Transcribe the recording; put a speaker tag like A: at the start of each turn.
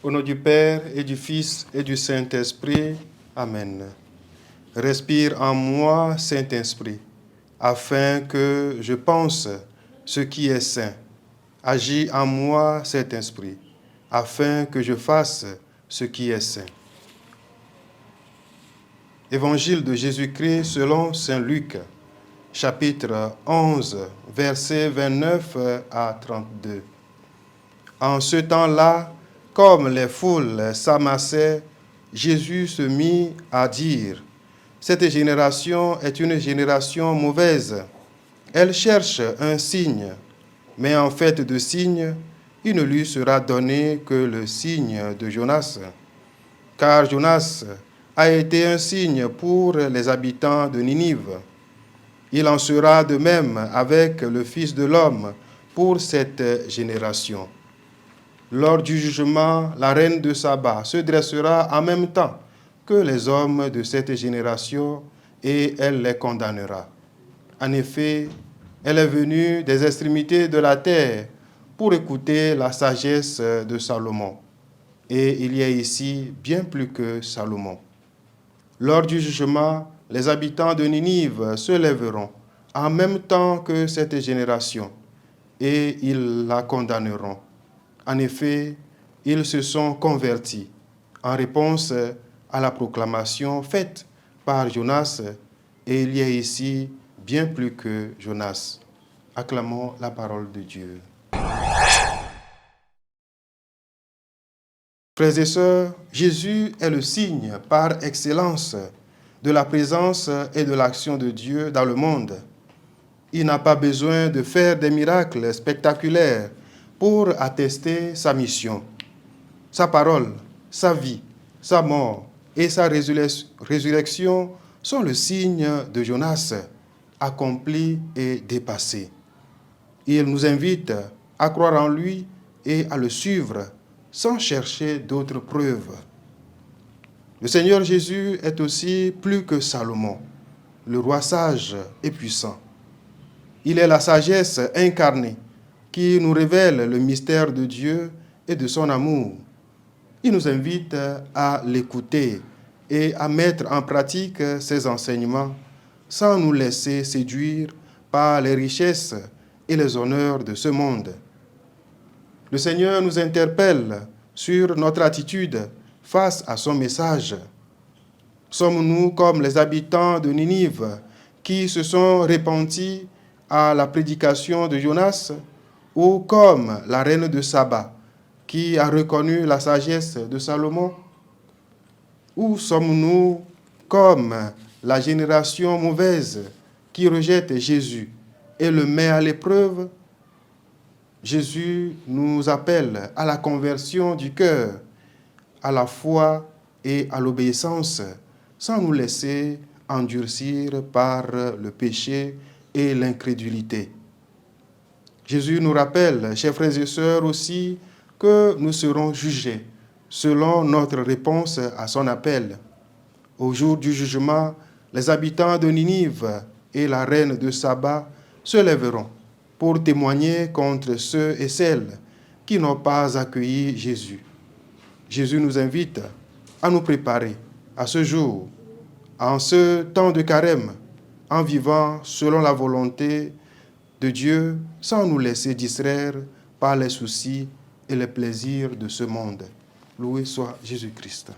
A: Au nom du Père et du Fils et du Saint-Esprit. Amen. Respire en moi, Saint-Esprit, afin que je pense ce qui est saint. Agis en moi, Saint-Esprit, afin que je fasse ce qui est saint. Évangile de Jésus-Christ selon Saint Luc, chapitre 11, versets 29 à 32. En ce temps-là, comme les foules s'amassaient, Jésus se mit à dire : « Cette génération est une génération mauvaise. Elle cherche un signe, mais en fait de signe, il ne lui sera donné que le signe de Jonas. Car Jonas a été un signe pour les habitants de Ninive. Il en sera de même avec le Fils de l'homme pour cette génération. Lors du jugement, la reine de Saba se dressera en même temps que les hommes de cette génération et elle les condamnera. En effet, elle est venue des extrémités de la terre pour écouter la sagesse de Salomon. Et il y a ici bien plus que Salomon. Lors du jugement, les habitants de Ninive se lèveront en même temps que cette génération et ils la condamneront. En effet, ils se sont convertis en réponse à la proclamation faite par Jonas, et il y a ici bien plus que Jonas. Acclamons la parole de Dieu. Frères et sœurs, Jésus est le signe par excellence de la présence et de l'action de Dieu dans le monde. Il n'a pas besoin de faire des miracles spectaculaires pour attester sa mission. Sa parole, sa vie, sa mort et sa résurrection sont le signe de Jonas, accompli et dépassé. Il nous invite à croire en lui et à le suivre sans chercher d'autres preuves. Le Seigneur Jésus est aussi plus que Salomon, le roi sage et puissant. Il est la sagesse incarnée qui nous révèle le mystère de Dieu et de son amour. Il nous invite à l'écouter et à mettre en pratique ses enseignements sans nous laisser séduire par les richesses et les honneurs de ce monde. Le Seigneur nous interpelle sur notre attitude face à son message. Sommes-nous comme les habitants de Ninive qui se sont repentis à la prédication de Jonas, ou comme la reine de Saba qui a reconnu la sagesse de Salomon? Ou sommes-nous comme la génération mauvaise qui rejette Jésus et le met à l'épreuve? Jésus nous appelle à la conversion du cœur, à la foi et à l'obéissance, sans nous laisser endurcir par le péché et l'incrédulité. Jésus nous rappelle, chers frères et sœurs, aussi que nous serons jugés selon notre réponse à son appel. Au jour du jugement, les habitants de Ninive et la reine de Saba se lèveront pour témoigner contre ceux et celles qui n'ont pas accueilli Jésus. Jésus nous invite à nous préparer à ce jour, en ce temps de carême, en vivant selon la volonté de Dieu, sans nous laisser distraire par les soucis et les plaisirs de ce monde. Loué soit Jésus-Christ.